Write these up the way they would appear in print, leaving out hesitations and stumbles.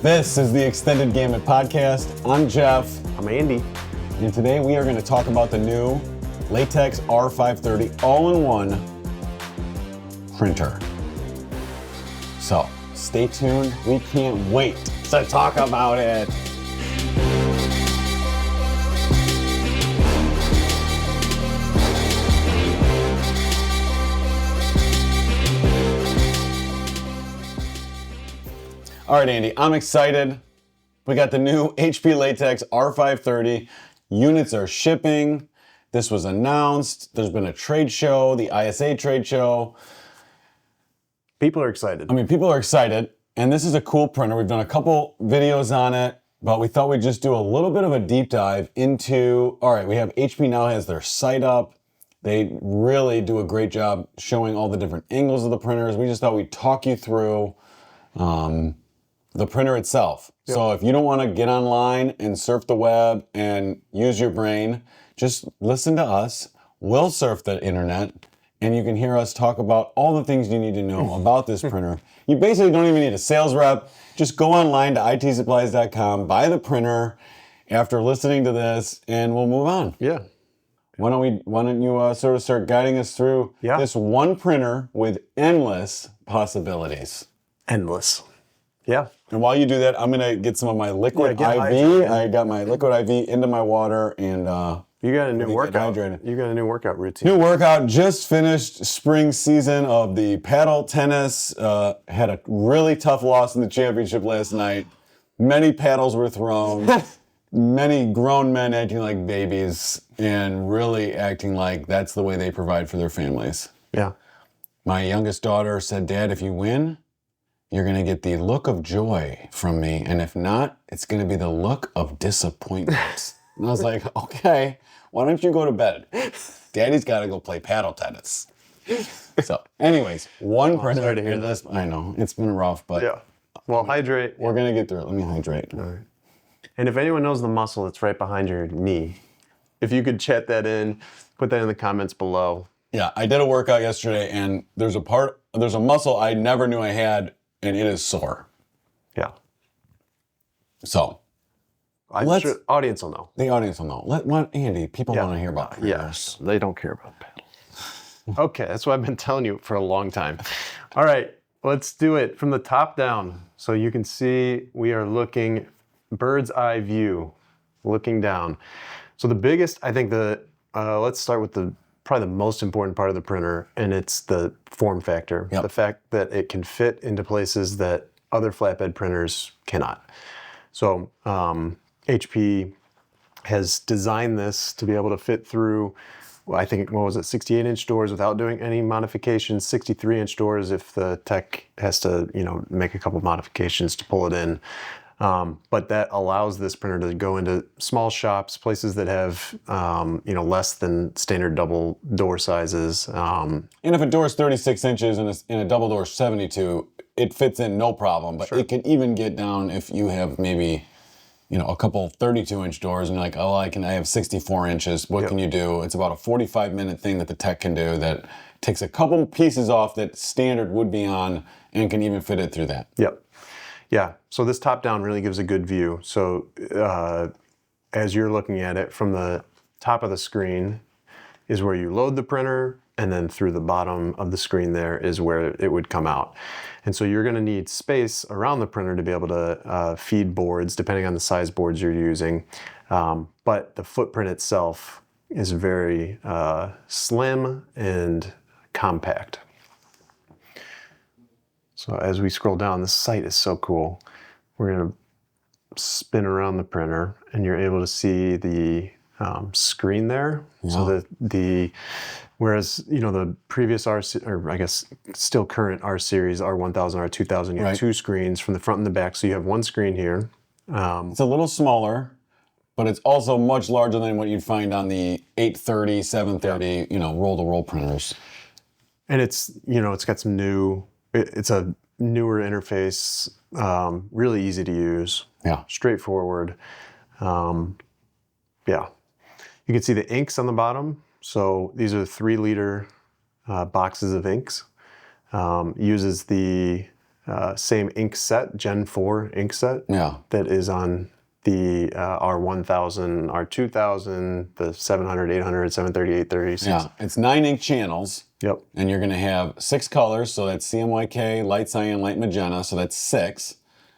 This is the Extended Gamut Podcast. I'm Jeff. I'm Andy. And today we are going to talk about the new Latex R530 all-in-one printer. So stay tuned. We can't wait to talk about it. All right, Andy, I'm excited. We got the new HP Latex R530. Units are shipping. This was announced. There's been a trade show, the ISA trade show. People are excited. I mean, people are excited, and this is a cool printer. We've done a couple videos on it, but we thought we'd just do a little bit of a deep dive into, all right, we have HP now has their site up. They really do a great job showing all the different angles of the printers. We just thought we'd talk you through the printer itself. Yep. So if you don't want to get online and surf the web and use your brain, just listen to us. We'll surf the internet, and you can hear us talk about all the things you need to know about this printer. You basically don't even need a sales rep. Just go online to itsupplies.com, buy the printer after listening to this, and we'll move on. Yeah. Why don't you sort of start guiding us through this one printer with endless possibilities? Endless. Yeah. And while you do that, I'm going to get some of my liquid IV. I got my liquid IV into my water, and you got a new workout. You got a new workout routine. New workout. Just finished spring season of the paddle tennis. Had a really tough loss in the championship last night. Many paddles were thrown. Many grown men acting like babies and really acting like that's the way they provide for their families. Yeah. My youngest daughter said, "Dad, if you win, you're going to get the look of joy from me. And if not, it's going to be the look of disappointment." And I was like, okay, why don't you go to bed? Daddy's got to go play paddle tennis. So anyways, one printer. Sorry to hear this. I know, it's been rough, but yeah. Well, hydrate. We're going to get through it. Let me hydrate. All right. And if anyone knows the muscle that's right behind your knee, if you could chat that in, put that in the comments below. Yeah, I did a workout yesterday, and there's a muscle I never knew I had, and it is sore. Yeah. So, I'm sure audience will know. The audience will know. Andy, people want to hear about printers. Yes, they don't care about paddles. Okay, that's what I've been telling you for a long time. All right, let's do it from the top down. So you can see we are looking bird's eye view, looking down. So the biggest, I think let's start with probably the most important part of the printer, and it's the form factor. Yep. The fact that it can fit into places that other flatbed printers cannot. So HP has designed this to be able to fit through, I think, 68-inch doors without doing any modifications, 63-inch doors if the tech has to, make a couple modifications to pull it in. But that allows this printer to go into small shops, places that have, less than standard double door sizes. And if a door is 36 inches and a double door is 72, it fits in no problem. But It can even get down if you have maybe, a couple 32-inch doors, and you're like, I have 64 inches. What can you do? It's about a 45-minute thing that the tech can do that takes a couple pieces off that standard would be on and can even fit it through that. Yep. Yeah, so this top-down really gives a good view. So as you're looking at it, from the top of the screen is where you load the printer, and then through the bottom of the screen there is where it would come out. And so you're going to need space around the printer to be able to feed boards, depending on the size boards you're using. But the footprint itself is very slim and compact. So as we scroll down, this site is so cool. We're going to spin around the printer, and you're able to see the screen there. Yeah. So whereas the previous or I guess still current R series, R1000, R2000, you have two screens from the front and the back. So you have one screen here. It's a little smaller, but it's also much larger than what you'd find on the 830, 730, roll-to-roll printers. And it's got some it's a newer interface, really easy to use. Yeah. Straightforward. You can see the inks on the bottom. So these are 3-liter boxes of inks. Uses the same ink set, Gen 4 ink set Yeah. that is on the R1000, R2000, the 700, 800, 730, 830. Yeah. It's 9 ink channels. Yep. And you're going to have 6 colors. So that's CMYK, light cyan, light magenta. So that's 6.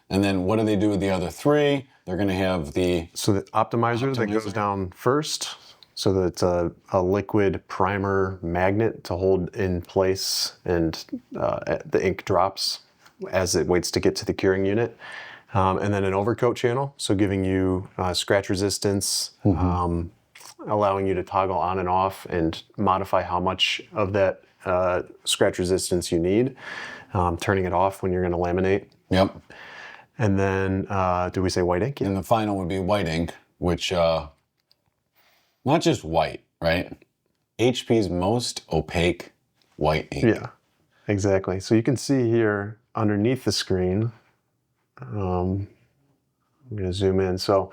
And then what do they do with the other 3? They're going to have the optimizer that goes down first. So that it's a liquid primer magnet to hold in place, and the ink drops as it waits to get to the curing unit. And then an overcoat channel, so giving you scratch resistance, allowing you to toggle on and off and modify how much of that scratch resistance you need, turning it off when you're going to laminate. Yep. And then, do we say white ink? And the final would be white ink, which, not just white, right? HP's most opaque white ink. Yeah, exactly. So you can see here underneath the screen, I'm going to zoom in. So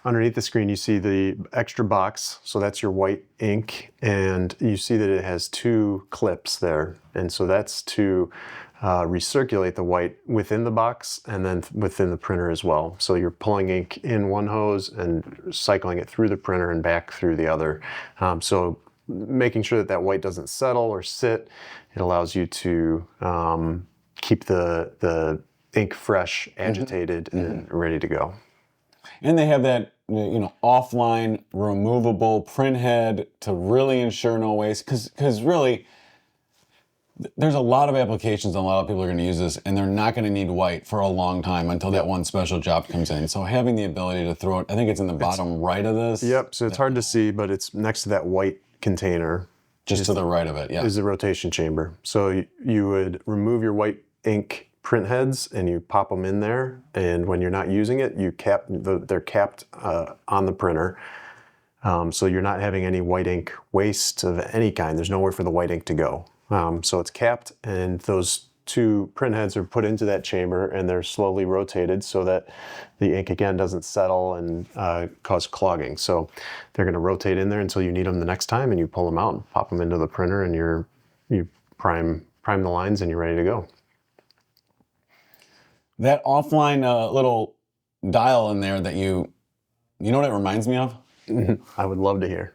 underneath the screen, you see the extra box. So that's your white ink. And you see that it has 2 clips there. And so that's to recirculate the white within the box and then within the printer as well. So you're pulling ink in one hose and cycling it through the printer and back through the other. So making sure that that white doesn't settle or sit, it allows you to keep the ink fresh, agitated, and ready to go. And they have that, offline, removable print head to really ensure no waste. Because really, there's a lot of applications and a lot of people are going to use this, and they're not going to need white for a long time until that one special job comes in. So having the ability to throw it, I think it's in the bottom right of this. Yep, so it's hard to see, but it's next to that white container. Just to the right of it, yeah. Is the rotation chamber. So you would remove your white ink print heads and you pop them in there, and when you're not using it, they're capped on the printer. So you're not having any white ink waste of any kind. There's nowhere for the white ink to go. So it's capped, and those 2 print heads are put into that chamber, and they're slowly rotated so that the ink again doesn't settle and cause clogging. So they're going to rotate in there until you need them the next time, and you pull them out and pop them into the printer, and you prime the lines, and you're ready to go. That offline little dial in there that you know what it reminds me of? I would love to hear.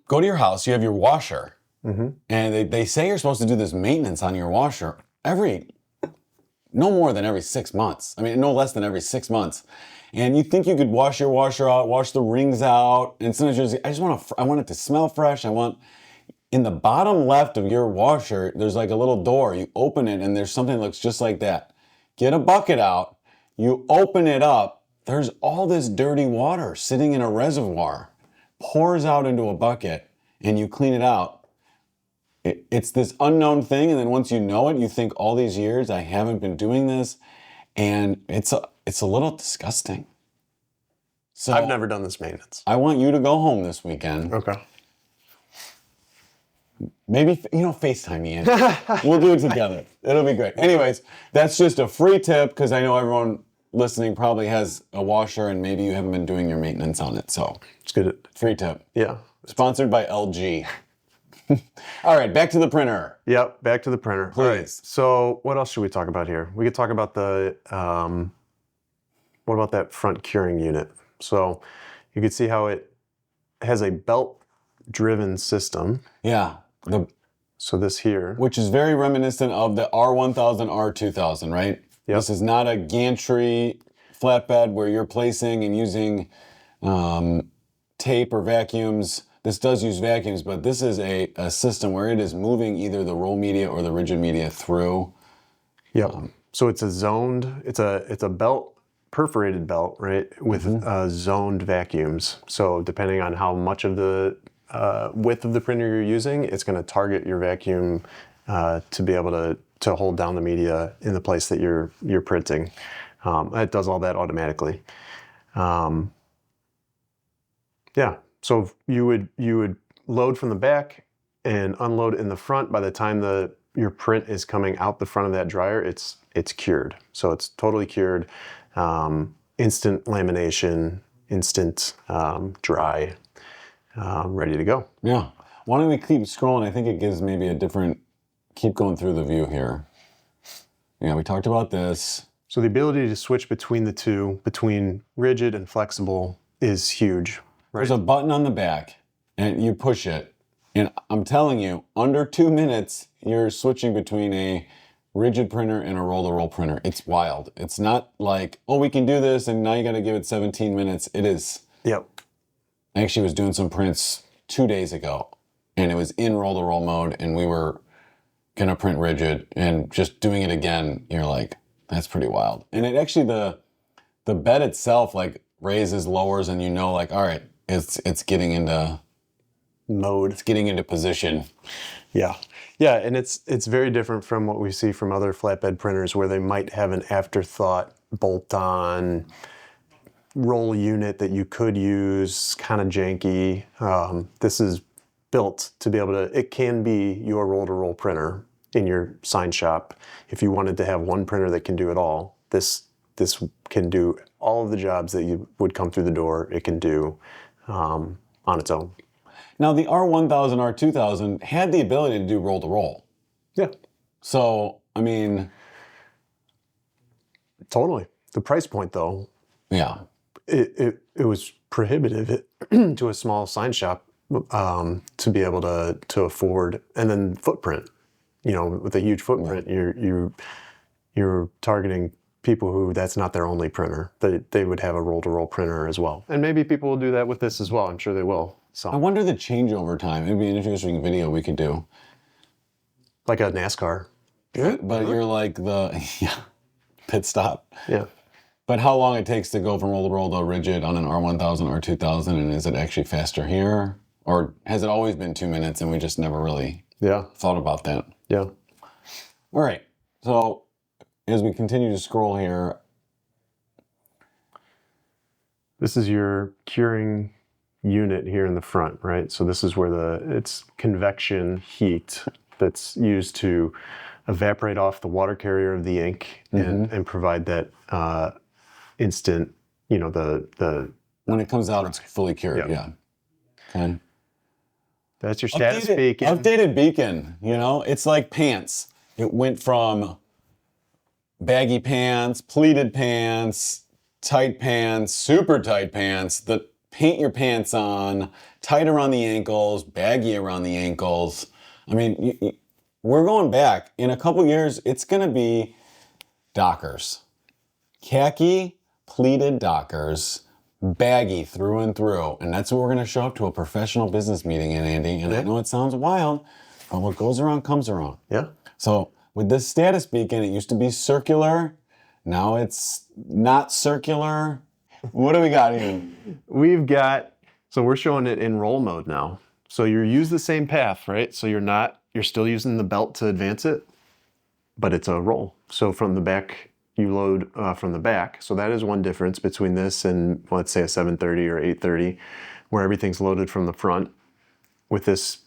Go to your house, you have your washer, and they say you're supposed to do this maintenance on your washer no more than every 6 months. I mean, no less than every 6 months. And you think you could wash your washer out, wash the rings out, and sometimes I want it to smell fresh. In the bottom left of your washer, there's like a little door. You open it, and there's something that looks just like that. Get a bucket out, you open it up, there's all this dirty water sitting in a reservoir. Pours out into a bucket, and you clean it out. It's this unknown thing, and then once you know it, you think all these years I haven't been doing this, and it's a little disgusting. So I've never done this maintenance. I want you to go home this weekend. Okay. Maybe, FaceTime me in. We'll do it together. It'll be great. Anyways, that's just a free tip, because I know everyone listening probably has a washer, and maybe you haven't been doing your maintenance on it. So It's good. free tip. Yeah. Sponsored by LG. All right, back to the printer. Yep, back to the printer. Please. All right, so what else should we talk about here? We could talk about what about that front curing unit? So you can see how it has a belt-driven system. Yeah, So this here. which is very reminiscent of the R1000, R2000, right? Yep. This is not a gantry flatbed where you're placing and using tape or vacuums. This does use vacuums, but this is a system where it is moving either the roll media or the rigid media through. Yep. So it's a belt, perforated belt, right, with zoned vacuums. So depending on how much of the width of the printer you're using, it's going to target your vacuum to be able to hold down the media in the place that you're printing. It does all that automatically. Yeah. So you would load from the back and unload in the front. By the time your print is coming out the front of that dryer, it's cured. So it's totally cured. Instant lamination, instant dry, ready to go. Yeah. Why don't we keep scrolling? I think it gives maybe a different, keep going through the view here. Yeah, we talked about this. So the ability to switch between the two, between rigid and flexible, is huge. Right? There's a button on the back, and you push it. And I'm telling you, under 2 minutes, you're switching between a rigid printer and a roll-to-roll printer. It's wild. It's not like, oh, we can do this, and now you got to give it 17 minutes. It is. Yep. I actually was doing some prints 2 days ago, and it was in roll-to-roll mode, and we were going to print rigid, and just doing it again, you're like, that's pretty wild. And it actually, the bed itself, like, raises, lowers, and you know, like, all right, it's getting into mode. It's getting into position. Yeah. Yeah, and it's very different from what we see from other flatbed printers where they might have an afterthought bolt-on roll unit that you could use, kind of janky. This is built to be able to, it can be your roll-to-roll printer in your sign shop. If you wanted to have one printer that can do it all, this can do all of the jobs that you would come through the door, it can do on its own. Now, the R1000, R2000 had the ability to do roll-to-roll. Yeah. So, I mean... Totally. The price point, though, yeah, it was prohibitive to a small sign shop to be able to afford. And then footprint, you know, with a huge footprint, you're targeting people who that's not their only printer. They would have a roll-to-roll printer as well. And maybe people will do that with this as well. I'm sure they will. So I wonder the changeover time. It'd be an interesting video we could do. Like a NASCAR. But you're like pit stop. Yeah. But how long it takes to go from roll-to-roll to rigid on an R1000, R2000, and is it actually faster here? Or has it always been 2 minutes and we just never really thought about that? Yeah. All right. So as we continue to scroll here. This is your curing unit here in the front, right? So this is where it's convection heat that's used to evaporate off the water carrier of the ink and provide that instant, you know, the when it comes out, it's fully cured. Yeah. Okay. That's your status beacon. Updated beacon. You know, it's like pants. It went from baggy pants, pleated pants, tight pants, super tight pants, the paint your pants on, tight around the ankles, baggy around the ankles. I mean, we're going back. In a couple years, it's going to be Dockers. Khaki, pleated Dockers, baggy through and through. And that's what we're going to show up to a professional business meeting in, Andy. And I know it sounds wild, but what goes around comes around. Yeah. So with this status beacon, it used to be circular. Now it's not circular. What do we got here? So we're showing it in roll mode now. So you use the same path, right? So you're still using the belt to advance it, but it's a roll. So from the back, you load from the back. So that is one difference between this and, let's say, a 730 or 830, where everything's loaded from the front. With this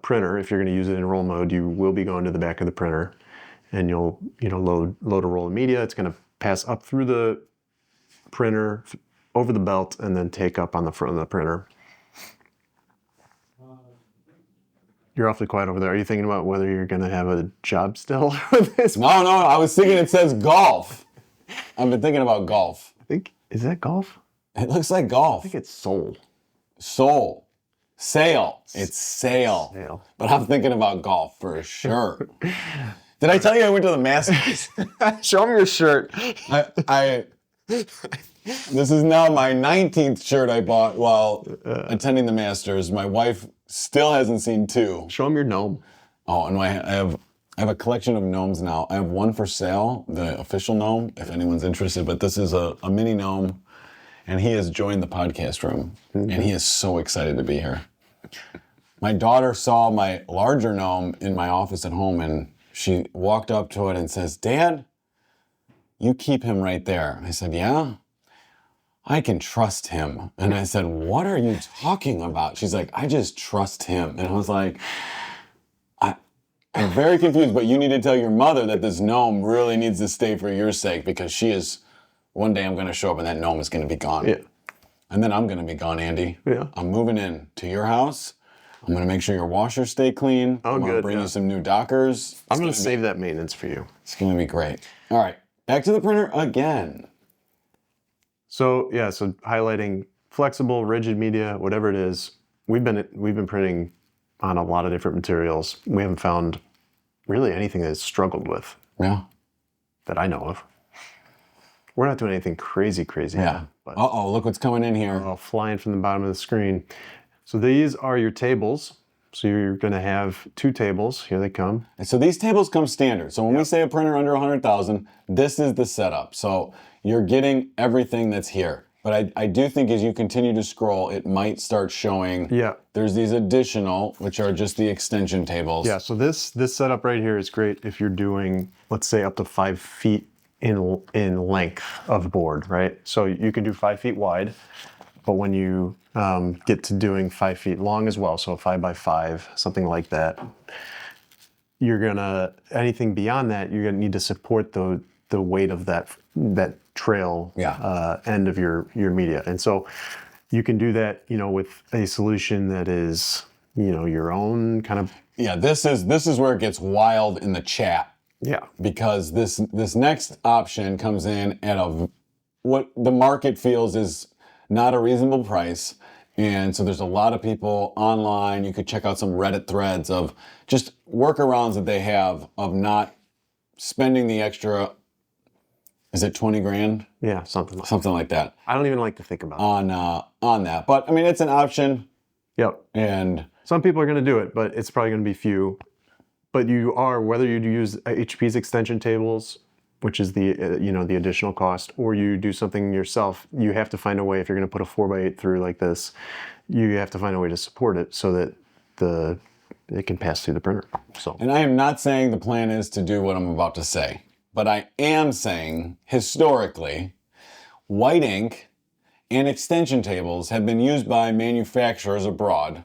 printer, if you're going to use it in roll mode, you will be going to the back of the printer, and you'll load a roll of media. It's going to pass up through the printer, over the belt, and then take up on the front of the printer. You're awfully quiet over there. Are you thinking about whether you're going to have a job still with this? No, I was thinking it says golf. I've been thinking about golf. Is that golf? It looks like golf. I think it's soul. Sail. It's sail. But I'm thinking about golf for sure. Did I tell you I went to the Masters? Show me your shirt. This is now my 19th shirt I bought while attending the Masters. My wife still hasn't seen two. Show him your gnome. Oh, and I have a collection of gnomes now. I have one for sale, the official gnome, if anyone's interested. But this is a mini gnome, and he has joined the podcast room, and he is so excited to be here. My daughter saw my larger gnome in my office at home, and she walked up to it and says, "Dad, you keep him right there." I said, "Yeah, I can trust him." And I said, "What are you talking about?" She's like, "I just trust him." And I was like, I'm very confused, but you need to tell your mother that this gnome really needs to stay for your sake, because one day I'm going to show up and that gnome is going to be gone. Yeah. And then I'm going to be gone, Andy. Yeah. I'm moving in to your house. I'm gonna make sure your washers stay clean. Oh, I'm gonna good, bring yeah. you some new Dockers. I'm going to save that maintenance for you. It's gonna be great. All right, back to the printer again. So yeah, so highlighting flexible, rigid media, whatever it is, we've been printing on a lot of different materials. We haven't found really anything that's struggled with Yeah. that I know of. We're not doing anything crazy. Yeah. But Uh-oh, look what's coming in here. flying from the bottom of the screen. So these are your tables. So you're going to have 2 tables. Here they come. And so these tables come standard. So when we say a printer under 100,000, this is the setup. So you're getting everything that's here. But I do think as you continue to scroll, it might start showing. Yeah. There's these additional, which are just the extension tables. Yeah. So this setup right here is great if you're doing, let's say, up to 5 feet in length of board, right? So you can do 5 feet wide, but when you get to doing 5 feet long as well, so 5 by 5, something like that, anything beyond that, you're gonna need to support the weight of that trail end of your media. And so you can do that, with a solution that is, your own kind of. Yeah, this is where it gets wild in the chat. Yeah. Because this next option comes in at what the market feels is not a reasonable price. And so there's a lot of people online. You could check out some Reddit threads of just workarounds that they have of not spending the extra, is it 20 grand? Yeah, something like that. I don't even like to think about on that. But I mean, it's an option. Yep. And some people are going to do it, but it's probably going to be few. But whether you use HP's extension tables, which is the the additional cost, or you do something yourself, you have to find a way. If you're going to put a 4x8 through like this, you have to find a way to support it so that it can pass through the printer. So. And I am not saying the plan is to do what I'm about to say, but I am saying historically, white ink and extension tables have been used by manufacturers abroad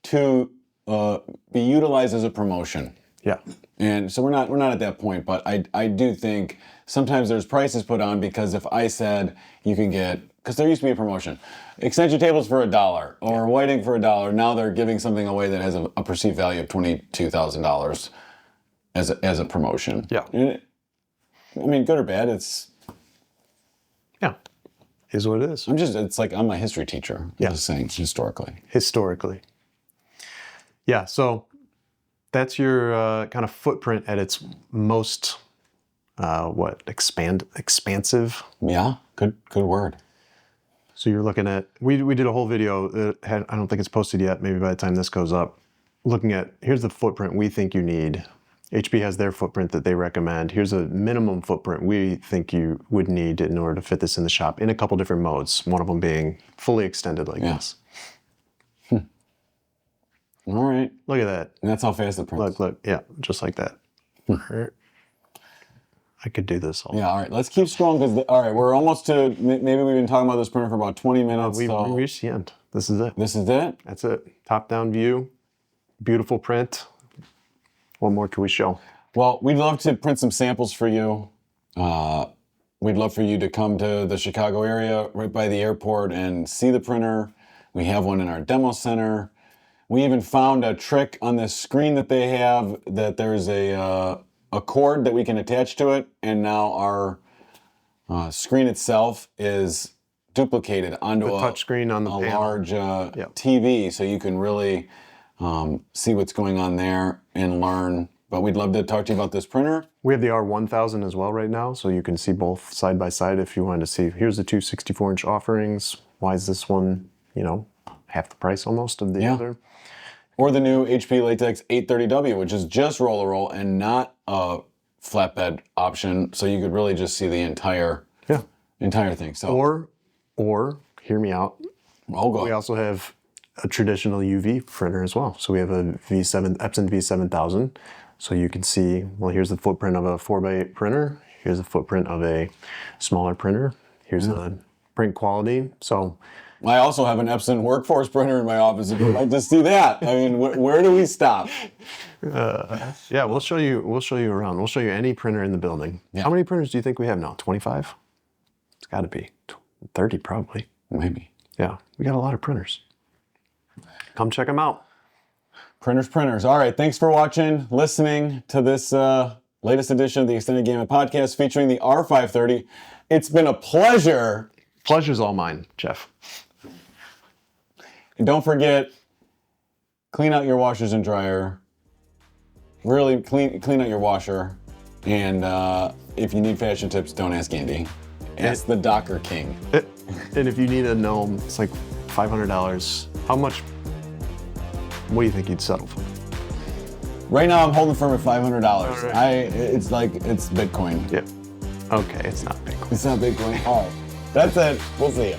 to be utilized as a promotion. Yeah. And so we're not at that point, but I do think sometimes there's prices put on because if I said you can get, because there used to be a promotion, extension tables for $1 or white ink for $1, now they're giving something away that has a perceived value of $22,000 as a promotion. Yeah. And I mean, good or bad, it's. Yeah. Is what it is. It's like I'm a history teacher. I'm just saying historically. Yeah. So. That's your kind of footprint at its most, expansive. Yeah, good word. So you're looking at, we did a whole video, I don't think it's posted yet, maybe by the time this goes up, looking at, here's the footprint we think you need. HP has their footprint that they recommend. Here's a minimum footprint we think you would need in order to fit this in the shop in a couple different modes, one of them being fully extended like this. All right. Look at that. And that's how fast it prints. Look. Yeah, just like that. I could do this all. Yeah, all right. Let's keep strong because, all right, we're almost to, maybe we've been talking about this printer for about 20 minutes. We reached the end. This is it. This is it? That's it. Top-down view. Beautiful print. What more can we show? Well, we'd love to print some samples for you. We'd love for you to come to the Chicago area right by the airport and see the printer. We have one in our demo center. We even found a trick on this screen that they have that there's a cord that we can attach to it, and now our screen itself is duplicated onto the touch screen on the large TV, so you can really see what's going on there and learn. But we'd love to talk to you about this printer. We have the R1000 as well right now, so you can see both side by side if you wanted to see. Here's the two 64-inch offerings. Why is this one, half the price almost of the other? Or the new HP Latex 830W, which is just roll and not a flatbed option, so you could really just see the entire thing. So or hear me out. I'll go. We also have a traditional UV printer as well. So we have a Epson V7000. So you can see, well, here's the footprint of a 4x8 printer. Here's the footprint of a smaller printer. Here's the print quality. So I also have an Epson Workforce printer in my office. If you'd like to see that, I mean, where do we stop? Yeah, we'll show you around. We'll show you any printer in the building. Yeah. How many printers do you think we have now? 25? It's got to be 30 probably. Maybe. Yeah, we got a lot of printers. Come check them out. Printers. All right, thanks for watching, listening to this latest edition of the Extended Gamut Podcast featuring the R530. It's been a pleasure. Pleasure's all mine, Jeff. And don't forget, clean out your washers and dryer. Really clean out your washer. And if you need fashion tips, don't ask Andy. Ask the Docker King. And if you need a gnome, it's like $500. How much? What do you think you'd settle for? Right now, I'm holding firm at $500. Right. It's Bitcoin. Yep. Okay, it's not Bitcoin. It's not Bitcoin. All right, that's it. We'll see you.